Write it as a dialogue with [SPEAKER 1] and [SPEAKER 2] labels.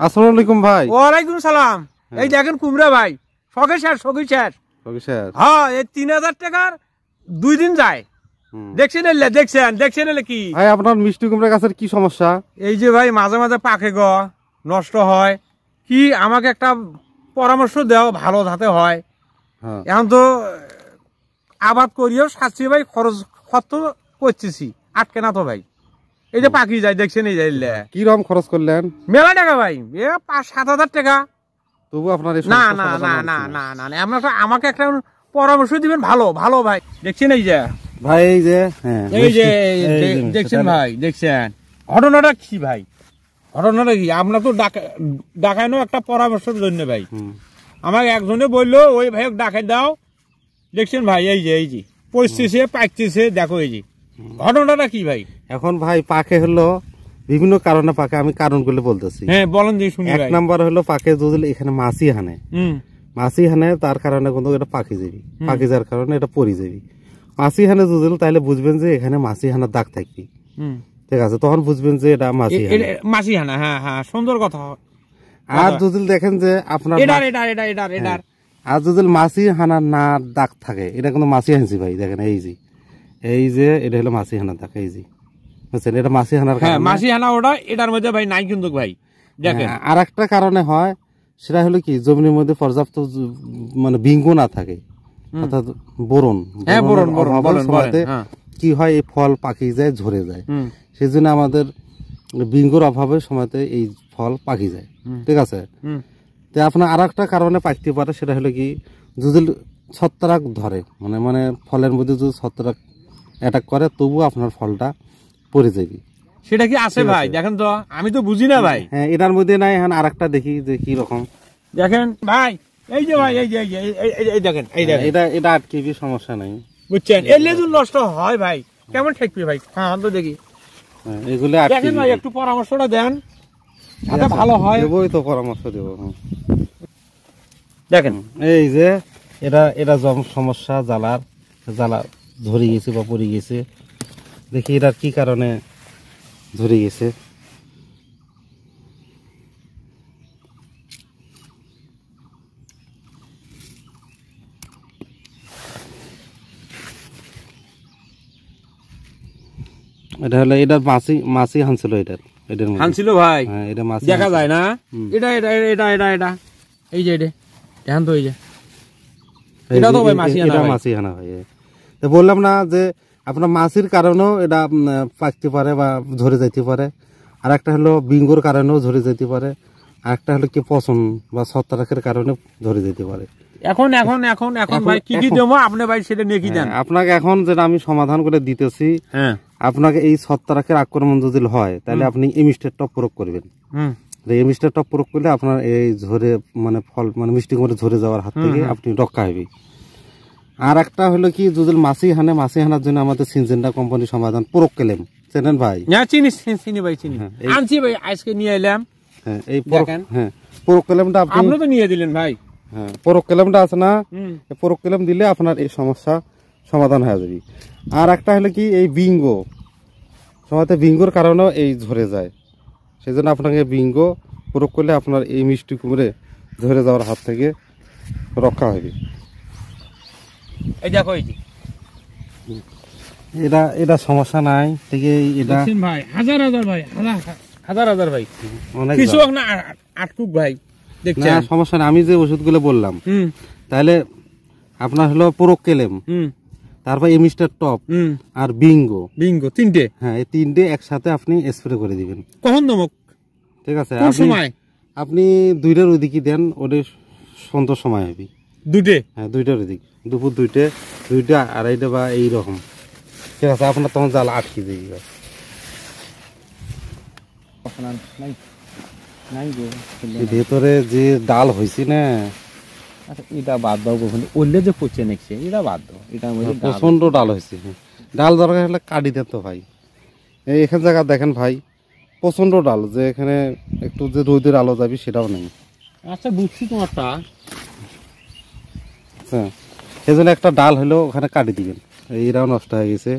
[SPEAKER 1] আসসালামু আলাইকুম ভাই।
[SPEAKER 2] ওয়ালাইকুম সালাম। এই দেখেন কুমড়া ভাই শখে শেষ। হ্যাঁ, এই 3000 টাকার 2 দিন যায়। দেখছেন কি
[SPEAKER 1] ভাই আপনার মিষ্টি কুমড়া গাছের কি সমস্যা?
[SPEAKER 2] এই যে ভাই মাঝে মাঝে পাকে নষ্ট হয়, কি আমাকে একটা পরামর্শ দাও ভালো যাতে হয়। এখন তো আবাদ করিও সাচ্ছি ভাই, খরচ করতেছি, আটকে না তো ভাই। এই যে পাকি যায় দেখছেন, এই যাই
[SPEAKER 1] কি রকম খরচ করলেন?
[SPEAKER 2] মেলা টাকা ভাই, 5-7 হাজার টাকা।
[SPEAKER 1] তবু আপনার
[SPEAKER 2] না না না না না না না আমাকে একটা পরামর্শ দিবেন ভালো ভাই। দেখছেন এই যে
[SPEAKER 1] ভাই, এই যে
[SPEAKER 2] দেখছেন ভাই, দেখছেন ঘটনাটা কি ভাই? ঘটনাটা কি? আপনার তো ডাকাইনো একটা পরামর্শের জন্য ভাই। আমাকে একজনে বললো ওই ভাই ডাকাই দাও। দেখছেন ভাই, এই যে পচতেছে পাকতেছে, দেখো এই যে ঘটনাটা কি ভাই?
[SPEAKER 1] এখন ভাই পাকে হলো বিভিন্ন কারণে পাকে, আমি কারণগুলো বলতেছি।
[SPEAKER 2] হ্যাঁ বলেন যে শুনি।
[SPEAKER 1] এক নাম্বার হলো পাকে যদি এখানে মাছি হানে, তার কারণে কিন্তু এটা পাকি যাবি, পাকি যাওয়ার কারণে এটা পরি যাবি। মাছি হানে যদি তাহলে বুঝবেন যে এখানে মাছি হানার দাগ থাকবি, ঠিক আছে? তখন বুঝবেন যে এটা
[SPEAKER 2] মাছি হানা। হ্যাঁ, সুন্দর কথা।
[SPEAKER 1] আর যদি দেখেন যে আপনার আর যদি মাছি হানার না দাগ থাকে, এটা কিন্তু মাছি হানছি ভাই। দেখেন এই যে এটা হলো মাছি হানার দাগ, এই যে বুঝছেন, এটা মাছি হানার।
[SPEAKER 2] হ্যাঁ, মাছি হানা ওটা, এটার মধ্যে ভাই নাই কিন্তু ভাই। দেখেন
[SPEAKER 1] আর একটা কারণে হয়, সেটা হলো কি জমির মধ্যে পর্যাপ্ত মানে বিঙ্গু না থাকে, অর্থাৎ বোরন সময়তে কি হয়, এই ফল পাকি যায়, ঝরে যায়। সেই জন্য আমাদের বিঙ্গুর অভাবে সময়তে এই ফল পাকি যায়, ঠিক আছে? তো আপনার আর একটা কারণে পাকতে পারে, সেটা হলো কি যদি ছত্রাক ধরে, মানে ফলের মধ্যে যদি ছত্রাক অ্যাটাক করে, তবু আপনার ফলটা পড়ে যাবে।
[SPEAKER 2] সেটা কি আছে ভাই? দেখেন তো, আমি তো বুঝি না ভাই।
[SPEAKER 1] হ্যাঁ, এটার মধ্যে নাই। এখন আর একটা দেখি যে কি রকম।
[SPEAKER 2] দেখেন ভাই, এই যে ভাই, এই দেখেন,
[SPEAKER 1] এটা আটকিবি, সমস্যা নাই,
[SPEAKER 2] বুঝছেন? এর লেজু নষ্ট হয় ভাই, কেমন ঠেকবি ভাই? হ্যাঁ তো দেখি
[SPEAKER 1] এগুলো
[SPEAKER 2] দেখেন ভাই, একটু পরামর্শটা দেন যাতে ভালো হয়।
[SPEAKER 1] দেবই তো পরামর্শ দেবো।
[SPEAKER 2] দেখেন
[SPEAKER 1] এই যে এটা সমস্যা, জ্বালা ধরে গেছে বা পড়ে গেছে। দেখি এটার কি কারণে ধরে গেছে। এটা হলো এটার মাছি হানছিল, এটার
[SPEAKER 2] হানছিল ভাই।
[SPEAKER 1] হ্যাঁ, এটা মাছি
[SPEAKER 2] দেখা যায় না। এটা এই যে দেখেন তো, এই যে এটা তো ভাই
[SPEAKER 1] মাছি হানা ভাই। তো বললাম না যে আপনার মাছির কারণেও এটা পাকতে পারে বা ঝরে যাইতে পারে। আর একটা হলো বিঙ্গুর কারণেও ঝরে যেতে পারে। আর একটা হলো কি পচন বা ছত্রাকের কারণে ঝরে যেতে পারে।
[SPEAKER 2] এখন ভাই কি দেবো আপনি ভাই, সেটা নিয়ে কি দেন?
[SPEAKER 1] আপনাকে এখন যেটা আমি সমাধান করে দিতেছি, আপনাকে এই ছত্রাকের আক্রমণ যদি হয়, তাহলে আপনি এমিস্টার টপ প্রয়োগ করবেন। এমিস্টার টপ প্রয়োগ করলে আপনার এই ঝরে ফল মিষ্টি কুমড়া ঝরে যাওয়ার হাত থেকে আপনি রক্ষা হবে। আর একটা হলো কি যদি মাছি হানার জন্য আমাদের সিনজেন্টা কোম্পানি সমাধান প্রয়োগ করলেন, চেনেন ভাই?
[SPEAKER 2] চিনি ভাই, আনছি ভাই, আজকে নিয়ে এলাম।
[SPEAKER 1] হ্যাঁ, এই প্রয়োগ করলেমটা
[SPEAKER 2] আপনি তো নিয়ে দিলেন ভাই।
[SPEAKER 1] হ্যাঁ, প্রয়োগ করলেমটা আছে না, প্রয়োগ করলেম দিলে আপনার এই সমস্যা সমাধান হয়ে যাবে। আর একটা হলো কি এই সময়তে বিঙ্গোর কারণেও এই ঝরে যায়। সেই জন্য আপনাকে বিঙ্গো প্রয়োগ করলে আপনার এই মিষ্টি কুমড়ে ঝরে যাওয়ার হাত থেকে রক্ষা হবে।
[SPEAKER 2] এই দেখো, এই
[SPEAKER 1] এটা সমস্যা নাই, ঠিক এটা
[SPEAKER 2] ভাই হাজার ভাই অনেক কিছু না আটকুক ভাই। দেখছেন
[SPEAKER 1] সমস্যা নাই। আমি যে ওষুধগুলো বললাম, তাহলে আপনার হলো প্রোকেলেম, তারপর এমিস্টার টপ আর বিঙ্গো
[SPEAKER 2] তিনটে।
[SPEAKER 1] হ্যাঁ, এই তিনটে একসাথে আপনি স্প্রে করে দিবেন।
[SPEAKER 2] কখন দমক?
[SPEAKER 1] ঠিক আছে, আপনি 2টার ওদিকে দেন, ওদের সন্ধ্যার সময় হবে।
[SPEAKER 2] 2টে?
[SPEAKER 1] হ্যাঁ, 2টার ওদিক, দুপুর 2টে, 2টা 2:30 বা এইরকম। ঠিক আছে, আপনার তখন জাল আটকে দিবে। ভেতরে যে ডাল হয়েছে না,
[SPEAKER 2] এটা বাদ দাও, ওলে যে পচে নেছে এটা বাদ দাও। এটা
[SPEAKER 1] প্রচন্ড ডাল হয়েছে। ডাল দরকার হলে কাটি দেন তো ভাই। এখান জায়গা দেখেন ভাই, প্রচন্ড ডাল, যে এখানে একটু যে রোদের আলো যাবে সেটাও নেই।
[SPEAKER 2] আচ্ছা, বুঝছি তোমারটা।
[SPEAKER 1] আচ্ছা, সেজন্য একটা ডাল হলো ওখানে কাটি দিবেন। এইটাও নষ্ট হয়ে গেছে।